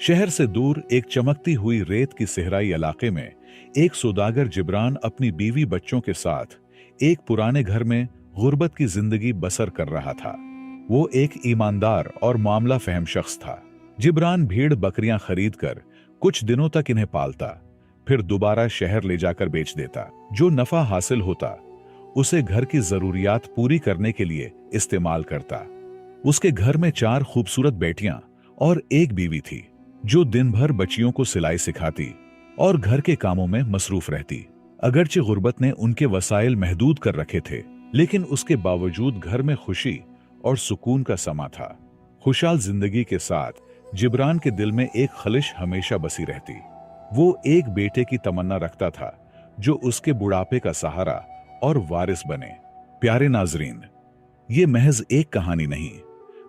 शहर से दूर एक चमकती हुई रेत की सहराई इलाके में एक सौदागर जिब्रान अपनी बीवी बच्चों के साथ एक पुराने घर में गुर्बत की जिंदगी बसर कर रहा था। वो एक ईमानदार और मामला फहम शख्स था। जिब्रान भेड़ बकरियां खरीद कर कुछ दिनों तक इन्हें पालता, फिर दोबारा शहर ले जाकर बेच देता। जो नफा हासिल होता उसे घर की जरूरियात पूरी करने के लिए इस्तेमाल करता। उसके घर में 4 खूबसूरत बेटियां और एक बीवी थी जो दिन भर बच्चियों को सिलाई सिखाती और घर के कामों में मसरूफ रहती। अगरचे गुर्बत ने उनके वसाइल महदूद कर रखे थे, लेकिन उसके बावजूद घर में खुशी और सुकून का समा था। खुशहाल जिंदगी के साथ जिब्रान के दिल में एक खलिश हमेशा बसी रहती। वो एक बेटे की तमन्ना रखता था जो उसके बुढ़ापे का सहारा और वारिस बने। प्यारे नाजरीन, ये महज एक कहानी नहीं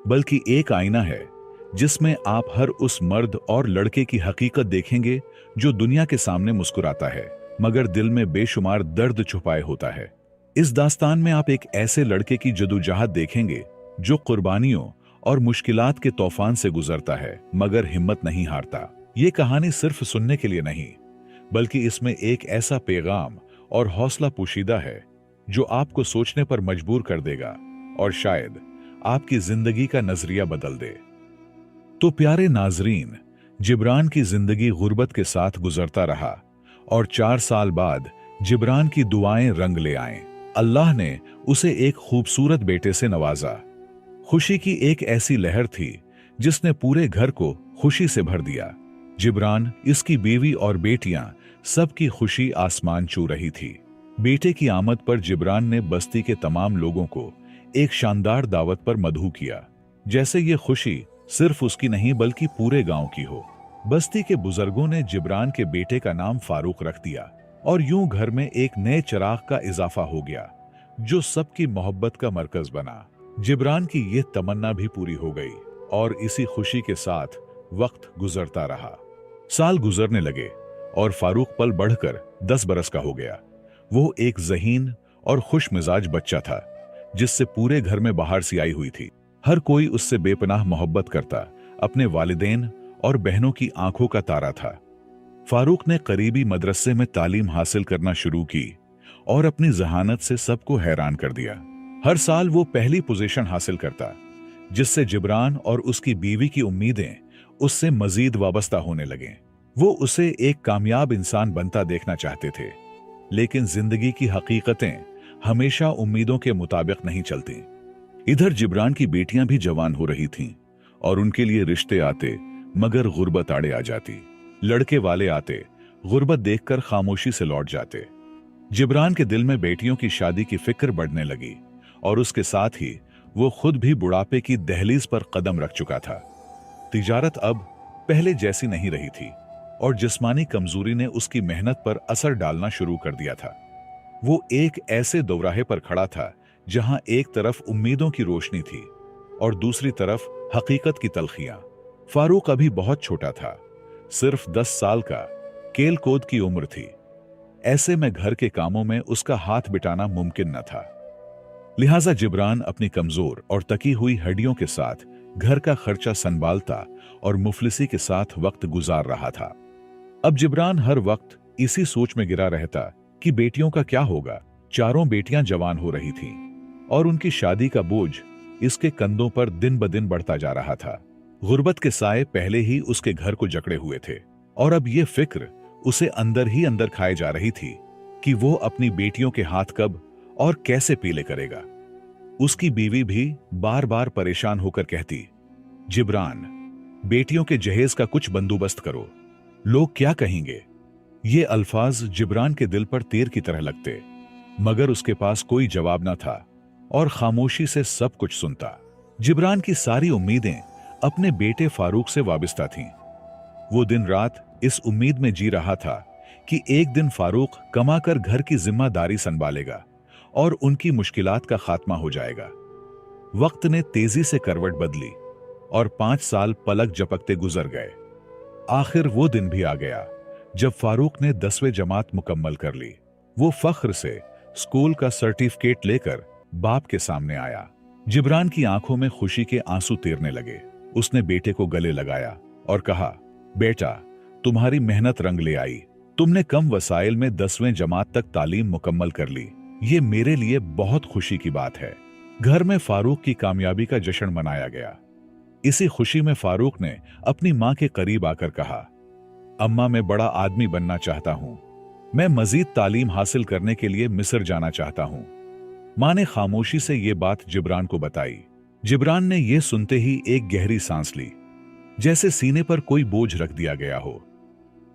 बल्कि एक आईना है जिसमें आप हर उस मर्द और लड़के की हकीकत देखेंगे जो दुनिया के सामने मुस्कुराता है मगर दिल में बेशुमार दर्द छुपाए होता है। इस दास्तान में आप एक ऐसे लड़के की जदोजहद देखेंगे जो कुर्बानियों और मुश्किलात के तूफान से गुजरता है मगर हिम्मत नहीं हारता। ये कहानी सिर्फ सुनने के लिए नहीं बल्कि इसमें एक ऐसा पैगाम और हौसला पोशीदा है जो आपको सोचने पर मजबूर कर देगा और शायद आपकी जिंदगी का नजरिया बदल दे। तो प्यारे नाजरीन, जिब्रान की जिंदगी गुर्बत के साथ गुजरता रहा और 4 साल बाद जिब्रान की दुआएं रंग ले आएं। अल्लाह ने उसे एक खूबसूरत बेटे से नवाजा। खुशी की एक ऐसी लहर थी जिसने पूरे घर को खुशी से भर दिया। जिब्रान, इसकी बीवी और बेटियां, सबकी खुशी आसमान छू रही थी। बेटे की आमद पर जिब्रान ने बस्ती के तमाम लोगों को एक शानदार दावत पर मदहू किया, जैसे ये खुशी सिर्फ उसकी नहीं बल्कि पूरे गांव की हो। बस्ती के बुजुर्गों ने जिब्रान के बेटे का नाम फारूक रख दिया और यूं घर में एक नए चिराग का इजाफा हो गया जो सबकी मोहब्बत का मरकज बना। जिब्रान की यह तमन्ना भी पूरी हो गई और इसी खुशी के साथ वक्त गुजरता रहा। साल गुजरने लगे और फारूक पल बढ़कर 10 बरस का हो गया। वो एक ज़हीन और खुश मिजाज बच्चा था जिससे पूरे घर में बाहर सी आई हुई थी। हर कोई उससे बेपनाह मोहब्बत करता, अपने वालिदैन और बहनों की आंखों का तारा था। फारूक ने करीबी मदरसे में तालीम हासिल करना शुरू की और अपनी जहानत से सबको हैरान कर दिया। हर साल वो पहली पोजीशन हासिल करता, जिससे जिब्रान और उसकी बीवी की उम्मीदें उससे मजीद वाबस्ता होने लगें। वो उसे एक कामयाब इंसान बनता देखना चाहते थे, लेकिन जिंदगी की हकीकतें हमेशा उम्मीदों के मुताबिक नहीं चलती। इधर जिब्रान की बेटियां भी जवान हो रही थीं और उनके लिए रिश्ते आते मगर गुर्बत आड़े आ जाती। लड़के वाले आते, गुर्बत देखकर खामोशी से लौट जाते। जिब्रान के दिल में बेटियों की शादी की फिक्र बढ़ने लगी और उसके साथ ही वो खुद भी बुढ़ापे की दहलीज पर कदम रख चुका था। तिजारत अब पहले जैसी नहीं रही थी और जिस्मानी कमजोरी ने उसकी मेहनत पर असर डालना शुरू कर दिया था। वो एक ऐसे दोराहे पर खड़ा था जहां एक तरफ उम्मीदों की रोशनी थी और दूसरी तरफ हकीकत की तलखियां। फारूक अभी बहुत छोटा था, सिर्फ 10 साल का, केल कोद की उम्र थी। ऐसे में घर के कामों में उसका हाथ बिटाना मुमकिन न था। लिहाजा जिब्रान अपनी कमजोर और तकी हुई हड्डियों के साथ घर का खर्चा संभालता और मुफलिसी के साथ वक्त गुजार रहा था। अब जिब्रान हर वक्त इसी सोच में गिरा रहता कि बेटियों का क्या होगा। चारों बेटियां जवान हो रही थीं और उनकी शादी का बोझ इसके कंधों पर दिन ब दिन बढ़ता जा रहा था। गुर्बत के साए पहले ही उसके घर को जकड़े हुए थे और अब ये फिक्र उसे अंदर ही अंदर खाए जा रही थी कि वो अपनी बेटियों के हाथ कब और कैसे पीले करेगा। उसकी बीवी भी बार बार परेशान होकर कहती, जिब्रान, बेटियों के जहेज का कुछ बंदोबस्त करो, लोग क्या कहेंगे। ये अल्फाज जिब्रान के दिल पर तीर की तरह लगते, मगर उसके पास कोई जवाब न था और खामोशी से सब कुछ सुनता। जिब्रान की सारी उम्मीदें अपने बेटे फारूक से वाबिस्ता थीं। वो दिन रात इस उम्मीद में जी रहा था कि एक दिन फारूक कमाकर घर की जिम्मेदारी संभालेगा और उनकी मुश्किलात का खात्मा हो जाएगा। वक्त ने तेजी से करवट बदली और 5 साल पलक झपकते गुजर गए। आखिर वो दिन भी आ गया जब फारूक ने 10वीं जमात मुकम्मल कर ली। वो फख्र से स्कूल का सर्टिफिकेट लेकर बाप के सामने आया। जिब्रान की आंखों में खुशी के आंसू तैरने लगे। उसने बेटे को गले लगाया और कहा, बेटा, तुम्हारी मेहनत रंग ले आई। तुमने कम वसाइल में 10वीं जमात तक तालीम मुकम्मल कर ली। ये मेरे लिए बहुत खुशी की बात है। घर में फारूक की कामयाबी का जश्न मनाया गया। इसी खुशी में फारूक ने अपनी मां के करीब आकर कहा, अम्मा, मैं बड़ा आदमी बनना चाहता हूं। मैं मजीद तालीम हासिल करने के लिए मिस्र जाना चाहता हूं। मां ने खामोशी से यह बात जिब्रान को बताई। जिब्रान ने यह सुनते ही एक गहरी सांस ली, जैसे सीने पर कोई बोझ रख दिया गया हो।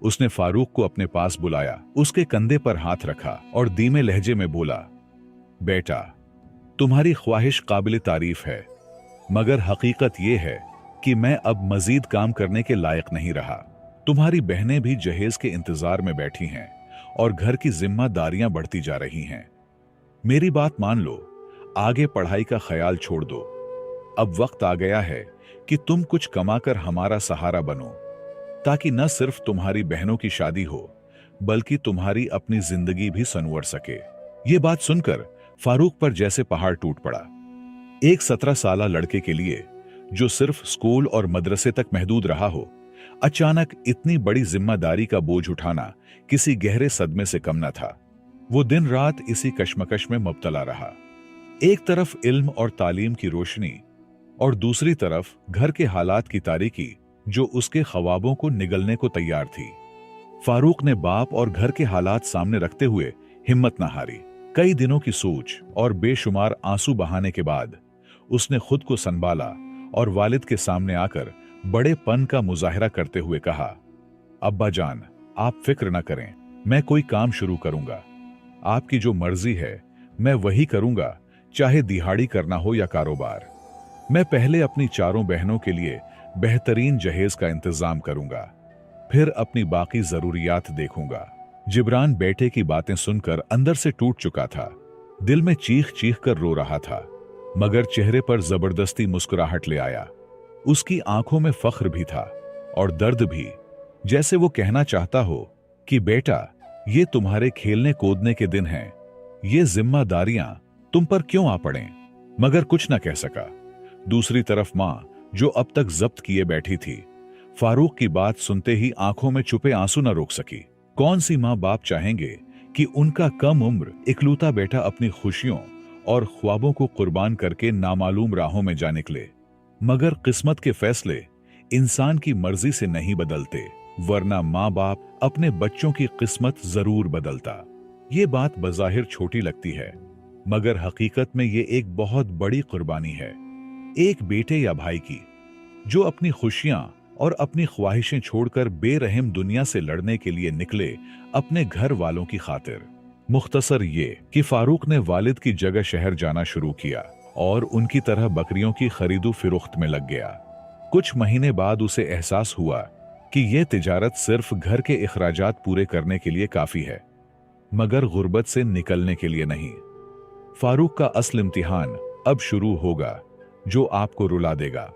उसने फारूक को अपने पास बुलाया, उसके कंधे पर हाथ रखा और धीमे लहजे में बोला, बेटा, तुम्हारी ख्वाहिश काबिल तारीफ है, मगर हकीकत यह है कि मैं अब मजीद काम करने के लायक नहीं रहा। तुम्हारी बहनें भी जहेज के इंतजार में बैठी हैं और घर की जिम्मेदारियां बढ़ती जा रही हैं। मेरी बात मान लो, आगे पढ़ाई का ख्याल छोड़ दो। अब वक्त आ गया है कि तुम कुछ कमाकर हमारा सहारा बनो, ताकि न सिर्फ तुम्हारी बहनों की शादी हो, बल्कि तुम्हारी अपनी जिंदगी भी संवर सके। ये बात सुनकर फारूक पर जैसे पहाड़ टूट पड़ा। एक 17 साला लड़के के लिए, जो सिर्फ स्कूल और मदरसे तक महदूद रहा हो, अचानक इतनी बड़ी जिम्मेदारी का बोझ उठाना किसी गहरे सदमे से कम न था। वो दिन रात इसी कश्मकश में मुब्तला रहा। एक तरफ इल्म और तालीम की रोशनी और दूसरी तरफ घर के हालात की तारीकी, जो उसके ख्वाबों को निगलने को तैयार थी। फारूक ने बाप और घर के हालात सामने रखते हुए हिम्मत न हारी। कई दिनों की सोच और बेशुमार आंसू बहाने के बाद उसने खुद को संभाला और वालिद के सामने आकर बड़े पन का मुजाहिरा करते हुए कहा, अब्बा जान, आप फिक्र न करें, मैं कोई काम शुरू करूंगा। आपकी जो मर्जी है मैं वही करूंगा, चाहे दिहाड़ी करना हो या कारोबार। मैं पहले अपनी चारों बहनों के लिए बेहतरीन जहेज का इंतजाम करूंगा, फिर अपनी बाकी जरूरियात देखूंगा। जिब्रान बेटे की बातें सुनकर अंदर से टूट चुका था। दिल में चीख चीख कर रो रहा था, मगर चेहरे पर जबरदस्ती मुस्कुराहट ले आया। उसकी आंखों में फख्र भी था और दर्द भी, जैसे वो कहना चाहता हो कि बेटा, ये तुम्हारे खेलने कूदने के दिन हैं, ये जिम्मेदारियां तुम पर क्यों आ पड़ें। मगर कुछ न कह सका। दूसरी तरफ मां, जो अब तक जब्त किए बैठी थी, फारूक की बात सुनते ही आंखों में छुपे आंसू न रोक सकी। कौन सी मां बाप चाहेंगे कि उनका कम उम्र इकलौता बेटा अपनी खुशियों और ख्वाबों को कुर्बान करके नामालूम राहों में जा निकले। मगर किस्मत के फैसले इंसान की मर्जी से नहीं बदलते, वरना मां बाप अपने बच्चों की किस्मत जरूर बदलता। ये बात बज़ाहिर छोटी लगती है, मगर हकीकत में ये एक बहुत बड़ी कुर्बानी है, एक बेटे या भाई की, जो अपनी खुशियां और अपनी ख्वाहिशें छोड़कर बेरहम दुनिया से लड़ने के लिए निकले अपने घर वालों की खातिर। मुख्तसर ये कि फारूक ने वालिद की जगह शहर जाना शुरू किया और उनकी तरह बकरियों की खरीदो फिरोख्त में लग गया। कुछ महीने बाद उसे एहसास हुआ कि यह तिजारत सिर्फ घर के इखराजात पूरे करने के लिए काफी है, मगर गुर्बत से निकलने के लिए नहीं। फारूक का असल इम्तिहान अब शुरू होगा, जो आपको रुला देगा।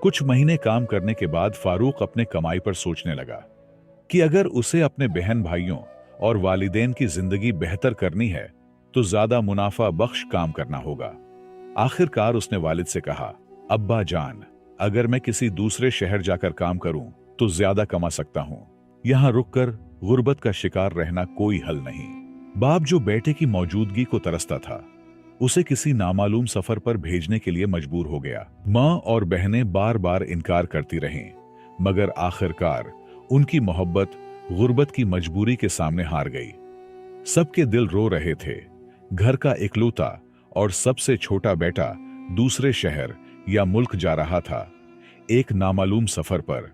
कुछ महीने काम करने के बाद फारूक अपने कमाई पर सोचने लगा कि अगर उसे अपने बहन भाइयों और वालिदैन की जिंदगी बेहतर करनी है तो ज्यादा मुनाफा बख्श काम करना होगा। आखिरकार उसने वालिद से कहा, अब्बा जान, अगर मैं किसी दूसरे शहर जाकर काम करूं तो ज्यादा कमा सकता हूं। यहां रुककर गुर्बत का शिकार रहना कोई हल नहीं। बाप, जो बेटे की मौजूदगी को तरसता था, उसे किसी नामालूम सफर पर भेजने के लिए मजबूर हो गया। मां और बहनें बार बार इनकार करती रहीं, मगर आखिरकार उनकी मोहब्बत गुर्बत की मजबूरी के सामने हार गई। सबके दिल रो रहे थे। घर का इकलौता और सबसे छोटा बेटा दूसरे शहर या मुल्क जा रहा था, एक नामालूम सफर पर,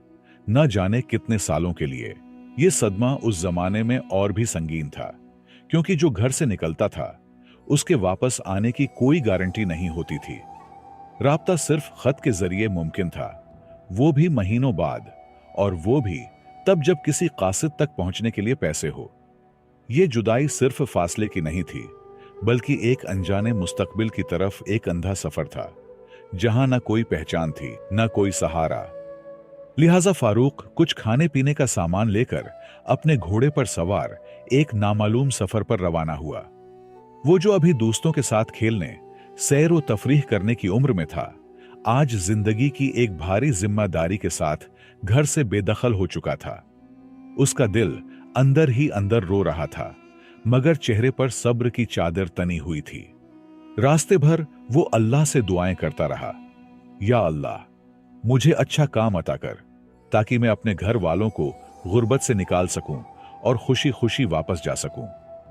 न जाने कितने सालों के लिए। यह सदमा उस जमाने में और भी संगीन था, क्योंकि जो घर से निकलता था उसके वापस आने की कोई गारंटी नहीं होती थी। राब्ता सिर्फ खत के जरिए मुमकिन था, वो भी महीनों बाद, और वो भी तब जब किसी कासिद तक पहुंचने के लिए पैसे हो। ये जुदाई सिर्फ फासले की नहीं थी, बल्कि एक अनजाने मुस्तकबिल की तरफ एक अंधा सफर था, जहां न कोई पहचान थी, न कोई सहारा। लिहाजा फारूक कुछ खाने पीने का सामान लेकर अपने घोड़े पर सवार एक नामालूम सफर पर रवाना हुआ। वो जो अभी दोस्तों के साथ खेलने, सैर व तफरीह करने की उम्र में था, आज जिंदगी की एक भारी जिम्मेदारी के साथ घर से बेदखल हो चुका था। उसका दिल अंदर ही अंदर रो रहा था, मगर चेहरे पर सब्र की चादर तनी हुई थी। रास्ते भर वो अल्लाह से दुआएं करता रहा, या अल्लाह, मुझे अच्छा काम अता कर, ताकि मैं अपने घर वालों को गुर्बत से निकाल सकूं और खुशी खुशी वापस जा सकूं।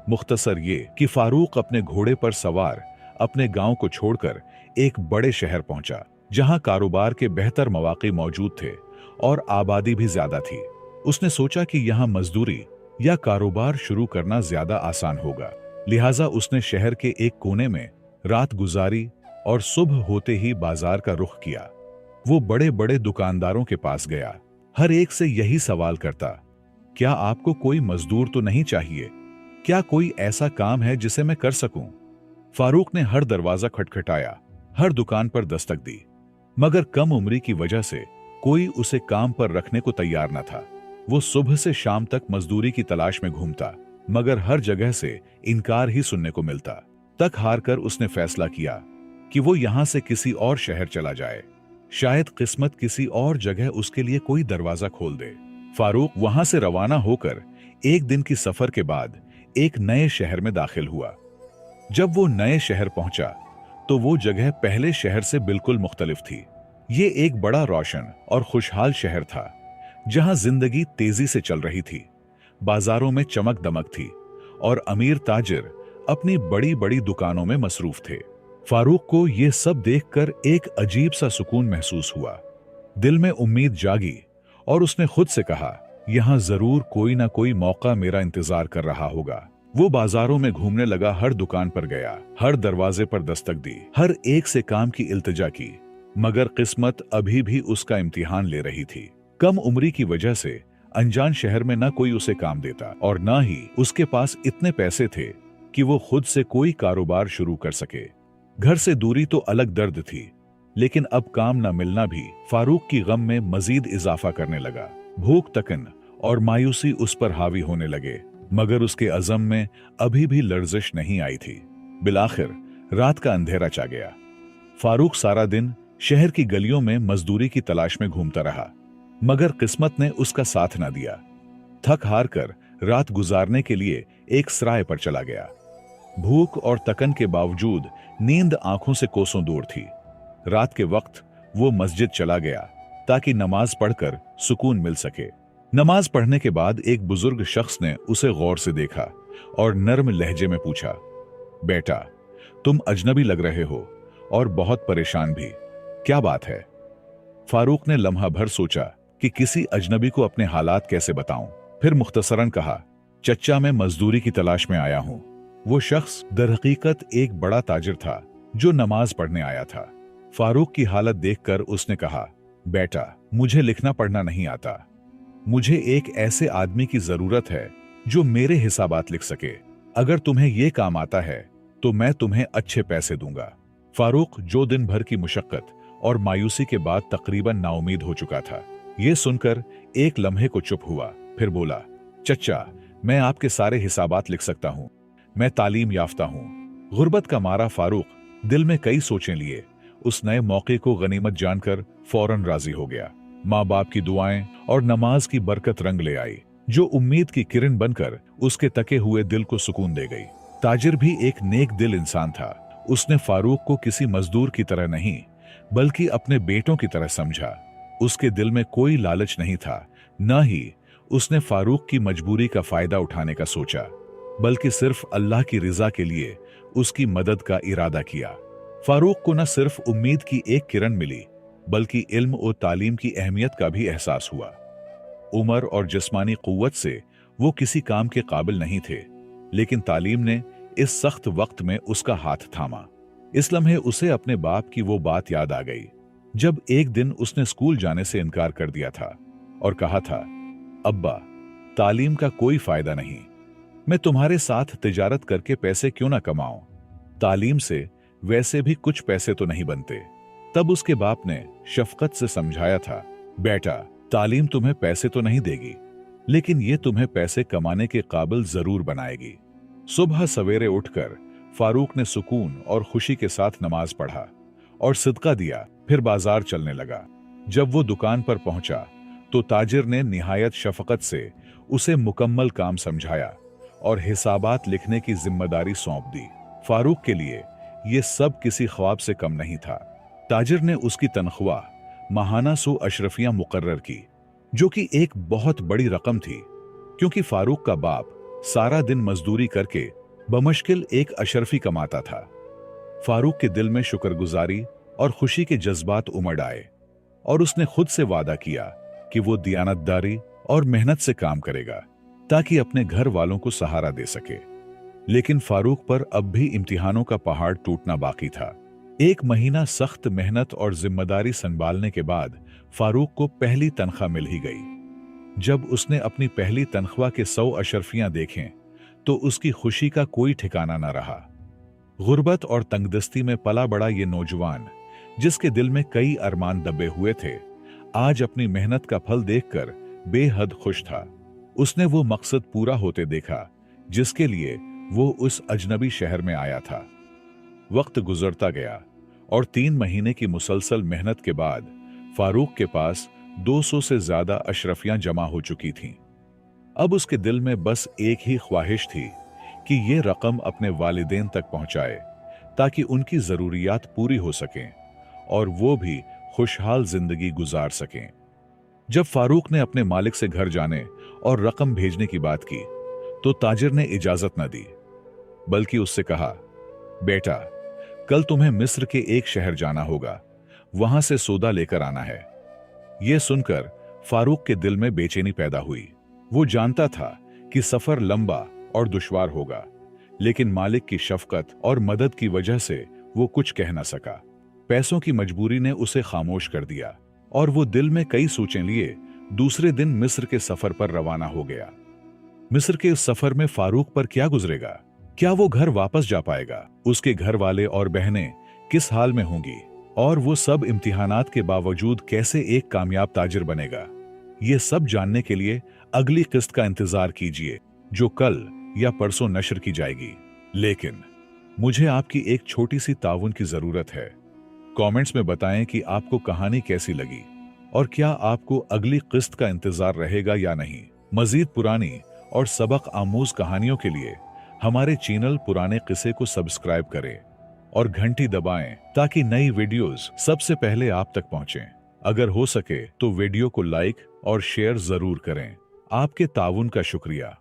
मुख्तसर ये कि फारूक अपने घोड़े पर सवार अपने गांव को छोड़कर एक बड़े शहर पहुंचा, जहां कारोबार के बेहतर मौके मौजूद थे और आबादी भी ज्यादा थी। उसने सोचा कि यहां मजदूरी या कारोबार शुरू करना ज्यादा आसान होगा, लिहाजा उसने शहर के एक कोने में रात गुजारी और सुबह होते ही बाजार का रुख किया। वो बड़े बड़े दुकानदारों के पास गया, हर एक से यही सवाल करता, क्या आपको कोई मजदूर तो नहीं चाहिए? क्या कोई ऐसा काम है जिसे मैं कर सकूं? फारूक ने हर दरवाजा खटखटाया, हर दुकान पर दस्तक दी, मगर कम उम्री की वजह से कोई उसे काम पर रखने को तैयार न था। वो सुबह से शाम तक मजदूरी की तलाश में घूमता, मगर हर जगह से इनकार ही सुनने को मिलता। तक हार कर उसने फैसला किया कि वो यहां से किसी और शहर चला जाए, शायद किस्मत किसी और जगह उसके लिए कोई दरवाजा खोल दे। फारूक वहां से रवाना होकर एक दिन की सफर के बाद एक नए शहर में दाखिल हुआ। जब वो नए शहर पहुंचा तो वो जगह पहले शहर से बिल्कुल मुख्तलिफ थी। ये एक बड़ा रोशन और खुशहाल शहर था, जहां जिंदगी तेजी से चल रही थी। बाजारों में चमक दमक थी और अमीर ताजिर अपनी बड़ी बड़ी दुकानों में मसरूफ थे। फारूक को यह सब देखकर एक अजीब सा सुकून महसूस हुआ। दिल में उम्मीद जागी और उसने खुद से कहा, यहां जरूर कोई ना कोई मौका मेरा इंतजार कर रहा होगा। वो बाजारों में घूमने लगा, हर दुकान पर गया, हर दरवाजे पर दस्तक दी, हर एक से काम की इल्तिजा की, मगर किस्मत अभी भी उसका इम्तिहान ले रही थी। कम उम्री की वजह से अनजान शहर में ना कोई उसे काम देता और ना ही उसके पास इतने पैसे थे कि वो खुद से कोई कारोबार शुरू कर सके। घर से दूरी तो अलग दर्द थी, लेकिन अब काम न मिलना भी फारूक की गम में मजीद इजाफा करने लगा। भूख, तकन और मायूसी उस पर हावी होने लगे, मगर उसके अज़म में अभी भी लर्जिश नहीं आई थी। बिलाखिर रात का अंधेरा छा गया। फारूक सारा दिन शहर की गलियों में मजदूरी की तलाश में घूमता रहा, मगर किस्मत ने उसका साथ न दिया। थक हार कर रात गुजारने के लिए एक सराय पर चला गया। भूख और तकन के बावजूद नींद आंखों से कोसों दूर थी। रात के वक्त वो मस्जिद चला गया ताकि नमाज पढ़कर सुकून मिल सके। नमाज पढ़ने के बाद एक बुजुर्ग शख्स ने उसे गौर से देखा और नर्म लहजे में पूछा, बेटा, तुम अजनबी लग रहे हो और बहुत परेशान भी, क्या बात है? फारूक ने लम्हा भर सोचा कि किसी अजनबी को अपने हालात कैसे बताऊं। फिर मुख्तसरन कहा, चच्चा, मैं मजदूरी की तलाश में आया हूं। वो शख्स दरहकीकत एक बड़ा ताजिर था जो नमाज पढ़ने आया था। फारूक की हालत देखकर उसने कहा, बेटा, मुझे लिखना पढ़ना नहीं आता। मुझे एक ऐसे आदमी की जरूरत है जो मेरे हिसाबात लिख सके। अगर तुम्हें यह काम आता है तो मैं तुम्हें अच्छे पैसे दूंगा। फारूक, जो दिन भर की मुशक्कत और मायूसी के बाद तकरीबन नाउमीद हो चुका था, यह सुनकर एक लम्हे को चुप हुआ। फिर बोला, चच्चा, मैं आपके सारे हिसाबात लिख सकता हूं। मैं तालीम याफ्ता हूं। गुर्बत का मारा फारूक दिल में कई सोचें लिए उस नए मौके को गनीमत जानकर फौरन राजी हो गया। माँ बाप की दुआएं और नमाज की बरकत रंग ले आई, जो उम्मीद की किरण बनकर उसके तके हुए दिल को सुकून दे गई। ताजिर भी एक नेक दिल इंसान था। उसने फारूक को किसी मजदूर की तरह नहीं, बल्कि अपने बेटों की तरह समझा। उसके दिल में कोई लालच नहीं था, न ही उसने फारूक की मजबूरी का फायदा उठाने का सोचा, बल्कि सिर्फ अल्लाह की रिजा के लिए उसकी मदद का इरादा किया। फारूक को न सिर्फ उम्मीद की एक किरण मिली, बल्कि इल्म और तालीम की अहमियत का भी एहसास हुआ। उम्र और जिस्मानी कुव्वत से वो किसी काम के काबिल नहीं थे, लेकिन तालीम ने इस सख्त वक्त में उसका हाथ थामा। इस लम्हे उसे अपने बाप की वो बात याद आ गई, जब एक दिन उसने स्कूल जाने से इनकार कर दिया था और कहा था, अब्बा, तालीम का कोई फायदा नहीं। मैं तुम्हारे साथ तिजारत करके पैसे क्यों ना कमाऊं? तालीम से वैसे भी कुछ पैसे तो नहीं बनते। तब उसके बाप ने शफकत से समझाया था, बेटा, तालीम तुम्हें पैसे तो नहीं देगी, लेकिन ये तुम्हें पैसे कमाने के काबिल जरूर बनाएगी। सुबह सवेरे उठकर फारूक ने सुकून और खुशी के साथ नमाज पढ़ा और सदका दिया। फिर बाजार चलने लगा। जब वो दुकान पर पहुंचा तो ताजिर ने निहायत शफकत से उसे मुकम्मल काम समझाया और हिसाबात लिखने की जिम्मेदारी सौंप दी। फारूक के लिए यह सब किसी ख्वाब से कम नहीं था। ताजिर ने उसकी तनख्वाह माहाना 100 अशरफियां मुकर्रर की, जो कि एक बहुत बड़ी रकम थी, क्योंकि फारूक का बाप सारा दिन मजदूरी करके बमुश्किल 1 अशरफी कमाता था। फारूक के दिल में शुक्रगुजारी और खुशी के जज्बात उमड़ आए और उसने खुद से वादा किया कि वो दियानतदारी और मेहनत से काम करेगा ताकि अपने घर वालों को सहारा दे सके। लेकिन फारूक पर अब भी इम्तिहानों का पहाड़ टूटना बाकी था। 1 महीना सख्त मेहनत और जिम्मेदारी संभालने के बाद फारूक को पहली तनख्वाह मिल ही गई। जब उसने अपनी पहली तनख्वाह के 100 अशरफियां देखें तो उसकी खुशी का कोई ठिकाना न रहा। गुर्बत और तंगदस्ती में पला बड़ा ये नौजवान, जिसके दिल में कई अरमान दबे हुए थे, आज अपनी मेहनत का फल देखकर बेहद खुश था। उसने वो मकसद पूरा होते देखा जिसके लिए वो उस अजनबी शहर में आया था। वक्त गुजरता गया और 3 महीने की मुसलसल मेहनत के बाद फारूक के पास 200 से ज्यादा अशरफियां जमा हो चुकी थीं। अब उसके दिल में बस एक ही ख्वाहिश थी कि ये रकम अपने वालिदैन तक पहुंचाए ताकि उनकी जरूरियात पूरी हो सकें और वो भी खुशहाल जिंदगी गुजार सकें। जब फारूक ने अपने मालिक से घर जाने और रकम भेजने की बात की तो ताजिर ने इजाजत न दी, बल्कि उससे कहा, बेटा, कल तुम्हें मिस्र के एक शहर जाना होगा, वहां से सौदा लेकर आना है। यह सुनकर फारूक के दिल में बेचैनी पैदा हुई। वो जानता था कि सफर लंबा और दुश्वार होगा, लेकिन मालिक की शफकत और मदद की वजह से वो कुछ कह न सका। पैसों की मजबूरी ने उसे खामोश कर दिया और वो दिल में कई सोचें लिए दूसरे दिन मिस्र के सफर पर रवाना हो गया। मिस्र के इस सफर में फारूक पर क्या गुजरेगा? क्या वो घर वापस जा पाएगा? उसके घर वाले और बहनें किस हाल में होंगी? और वो सब इम्तिहानात के बावजूद कैसे एक कामयाब ताजिर बनेगा? ये सब जानने के लिए अगली किस्त का इंतजार कीजिए, जो कल या परसों नशर की जाएगी। लेकिन मुझे आपकी एक छोटी सी ताउन की जरूरत है। कमेंट्स में बताएं कि आपको कहानी कैसी लगी और क्या आपको अगली किस्त का इंतजार रहेगा या नहीं। मजीद पुरानी और सबक आमूज कहानियों के लिए हमारे चैनल पुराने किस्से को सब्सक्राइब करें और घंटी दबाएं ताकि नई वीडियोस सबसे पहले आप तक पहुंचें। अगर हो सके तो वीडियो को लाइक और शेयर जरूर करें। आपके ताउन का शुक्रिया।